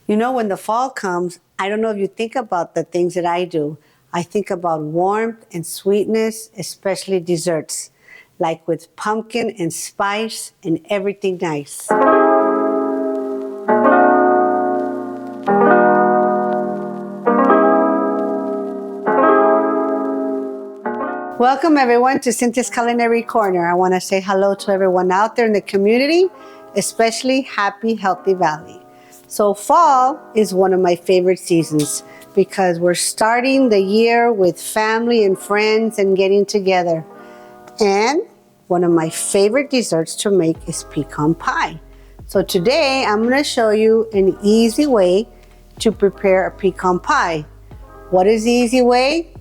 You know, when the fall comes, I don't know if you think about the things that I do. I think about warmth and sweetness, especially desserts, like with pumpkin and spice and everything nice. Welcome everyone to Cynthia's Culinary Corner. I want to say hello to everyone out there in the community, especially happy, healthy Valley. So fall is one of my favorite seasons because we're starting the year with family and friends and getting together. And one of my favorite desserts to make is pecan pie. So today I'm going to show you an easy way to prepare a pecan pie. What is the easy way?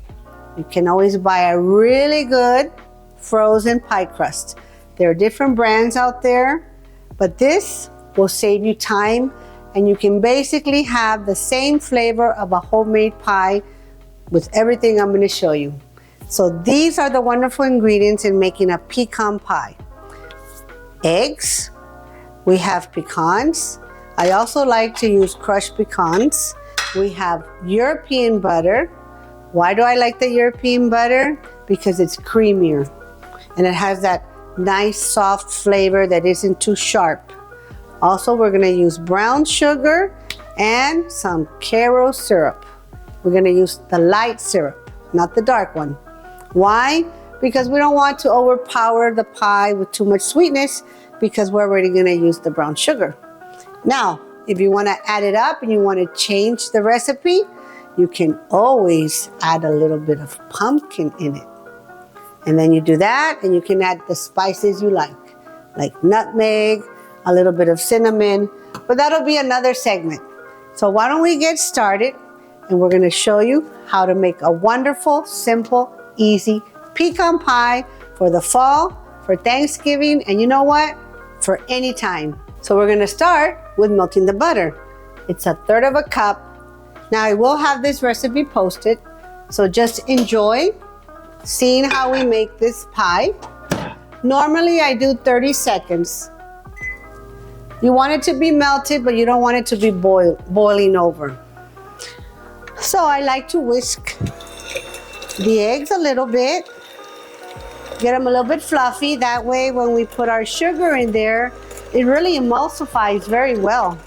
You can always buy a really good frozen pie crust. There are different brands out there, but this will save you time and you can basically have the same flavor of a homemade pie with everything I'm going to show you. So these are the wonderful ingredients in making a pecan pie. Eggs, we have pecans. I also like to use crushed pecans. We have European butter. Why do I like the European butter? Because it's creamier and it has that nice soft flavor that isn't too sharp. Also, we're gonna use brown sugar and some Karo syrup. We're gonna use the light syrup, not the dark one. Why? Because we don't want to overpower the pie with too much sweetness because we're already gonna use the brown sugar. Now, if you wanna add it up and you wanna change the recipe, you can always add a little bit of pumpkin in it. And then you do that and you can add the spices you like nutmeg, a little bit of cinnamon, but that'll be another segment. So why don't we get started and we're gonna show you how to make a wonderful, simple, easy pecan pie for the fall, for Thanksgiving, and you know what? For any time. So we're gonna start with melting the butter. It's 1/3 cup. Now I will have this recipe posted, so just enjoy seeing how we make this pie. Normally I do 30 seconds. You want it to be melted, but you don't want it to be boiling over. So I like to whisk the eggs a little bit, get them a little bit fluffy. That way when we put our sugar in there, it really emulsifies very well.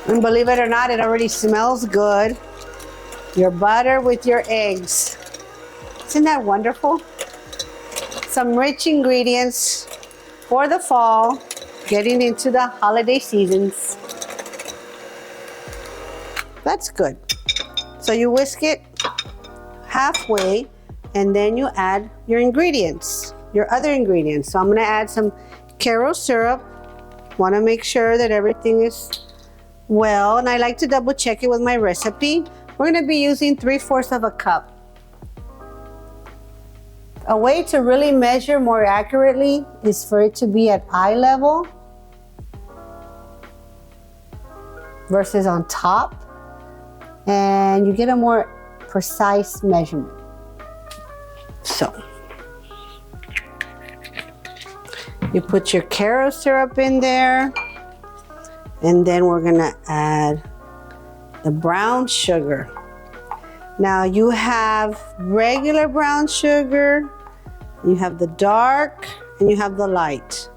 And believe it or not, it already smells good. Your butter with your eggs. Isn't that wonderful? Some rich ingredients for the fall, getting into the holiday seasons. That's good. So you whisk it halfway and then you add your ingredients, your other ingredients. So I'm gonna add some Karo syrup. Wanna make sure that everything is well, and I like to double check it with my recipe. We're gonna be using 3/4 cup. A way to really measure more accurately is for it to be at eye level versus on top, and you get a more precise measurement. So, you put your Karo syrup in there, and then we're gonna add the brown sugar. Now you have regular brown sugar, you have the dark, and you have the light.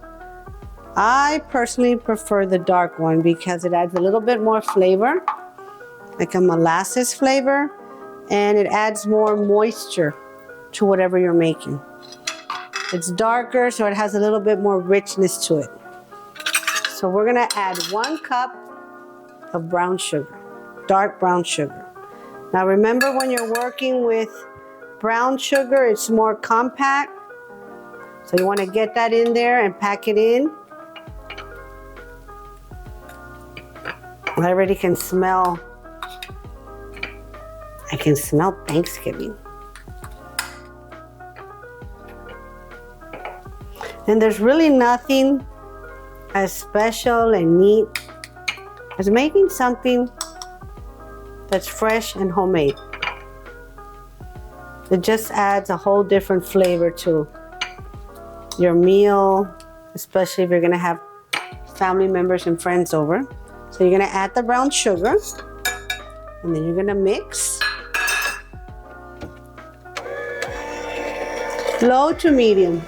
I personally prefer the dark one because it adds a little bit more flavor, like a molasses flavor, and it adds more moisture to whatever you're making. It's darker, so it has a little bit more richness to it. So we're gonna add 1 cup of brown sugar, dark brown sugar. Now remember, when you're working with brown sugar, it's more compact. So you wanna get that in there and pack it in. I already can smell, Thanksgiving. And there's really nothing as special and neat as making something that's fresh and homemade. It just adds a whole different flavor to your meal, especially if you're gonna have family members and friends over. So you're gonna add the brown sugar, and then you're gonna mix. Low to medium.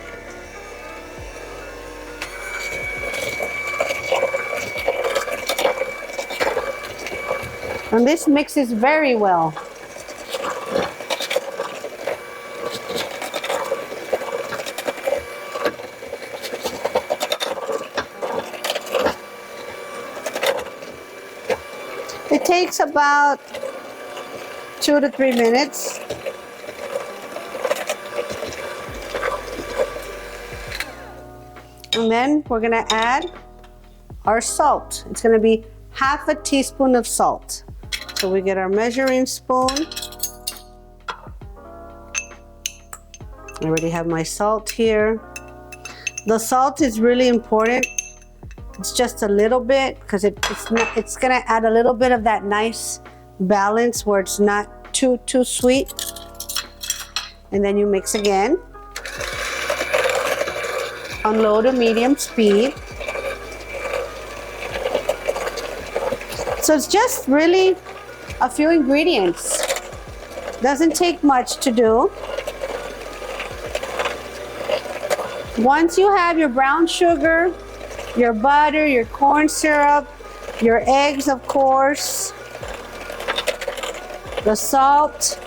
And this mixes very well. It takes about 2 to 3 minutes. And then we're gonna add our salt. It's gonna be half a teaspoon of salt. So we get our measuring spoon. I already have my salt here. The salt is really important. It's just a little bit because it's gonna add a little bit of that nice balance where it's not too sweet. And then you mix again on low to medium speed. So it's just really a few ingredients. Doesn't take much to do. Once you have your brown sugar, your butter, your corn syrup, your eggs, of course, the salt,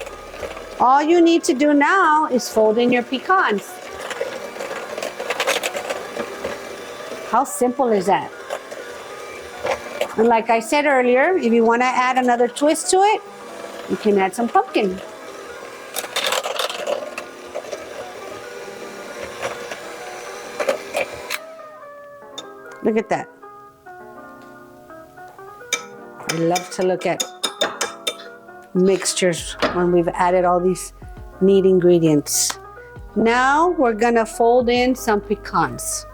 all you need to do now is fold in your pecans. How simple is that? And like I said earlier, if you want to add another twist to it, you can add some pumpkin. Look at that. I love to look at mixtures when we've added all these neat ingredients. Now we're gonna fold in some pecans.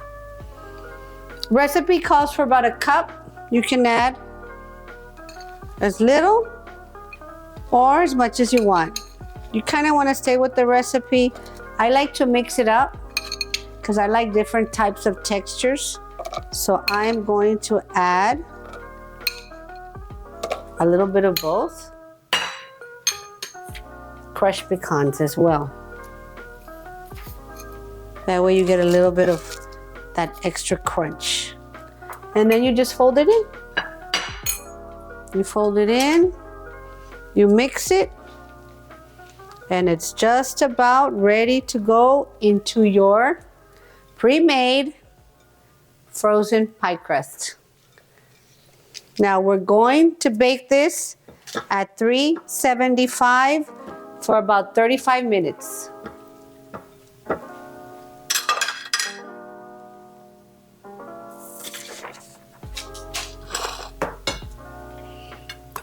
Recipe calls for about a cup. You can add as little or as much as you want. You kind of want to stay with the recipe. I like to mix it up because I like different types of textures. So I'm going to add a little bit of both. Crushed pecans as well. That way you get a little bit of that extra crunch. And then you just fold it in. You fold it in, you mix it, and it's just about ready to go into your pre-made frozen pie crust. Now we're going to bake this at 375 for about 35 minutes.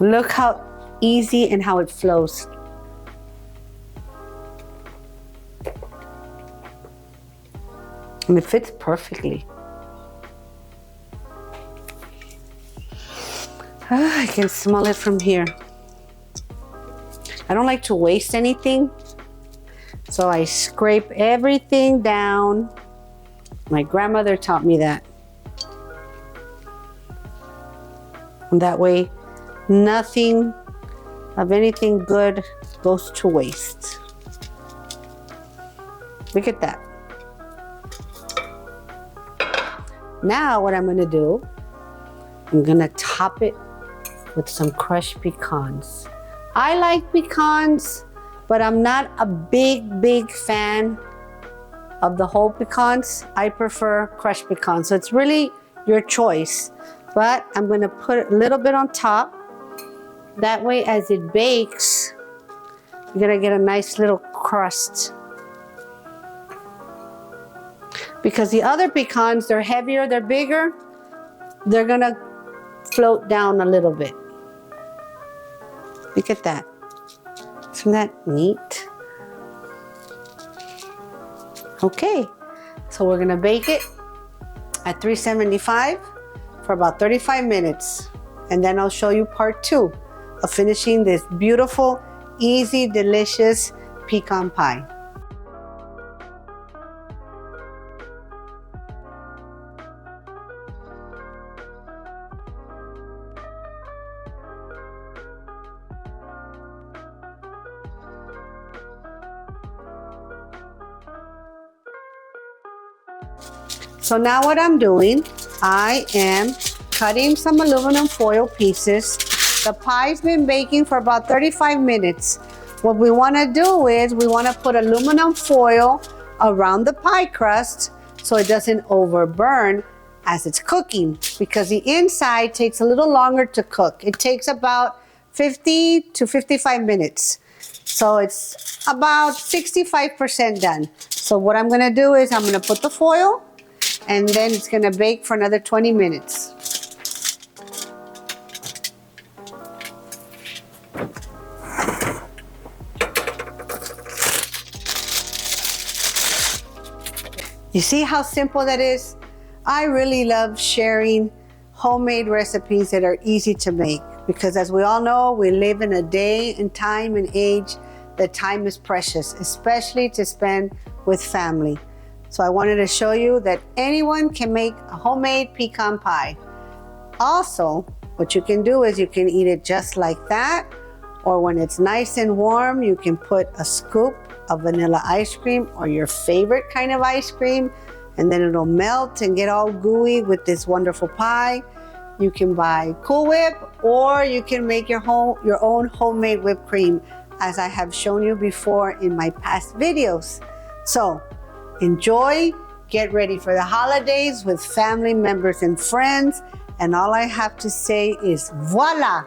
Look how easy and how it flows. And it fits perfectly. I can smell it from here. I don't like to waste anything, so I scrape everything down. My grandmother taught me that. And that way, nothing of anything good goes to waste. Look at that. Now what I'm gonna do, I'm gonna top it with some crushed pecans. I like pecans, but I'm not a big fan of the whole pecans. I prefer crushed pecans, so it's really your choice. But I'm gonna put a little bit on top. That way, as it bakes, you're gonna get a nice little crust. Because the other pecans, they're heavier, they're bigger, they're gonna float down a little bit. Look at that. Isn't that neat? Okay, so we're gonna bake it at 375 for about 35 minutes. And then I'll show you part 2 of finishing this beautiful, easy, delicious pecan pie. So now what I'm doing, I am cutting some aluminum foil pieces. The pie's been baking for about 35 minutes. What we want to do is we want to put aluminum foil around the pie crust so it doesn't overburn as it's cooking, because the inside takes a little longer to cook. It takes about 50 to 55 minutes. So it's about 65% done. So what I'm going to do is I'm going to put the foil, and then it's going to bake for another 20 minutes. You see how simple that is? I really love sharing homemade recipes that are easy to make, because as we all know, we live in a day and time and age that time is precious, especially to spend with family. So I wanted to show you that anyone can make a homemade pecan pie. Also, what you can do is you can eat it just like that, or when it's nice and warm, you can put a scoop of vanilla ice cream or your favorite kind of ice cream, and then it'll melt and get all gooey with this wonderful pie. You can buy Cool Whip, or you can make your own homemade whipped cream, as I have shown you before in my past videos. So enjoy, get ready for the holidays with family members and friends, and all I have to say is voila!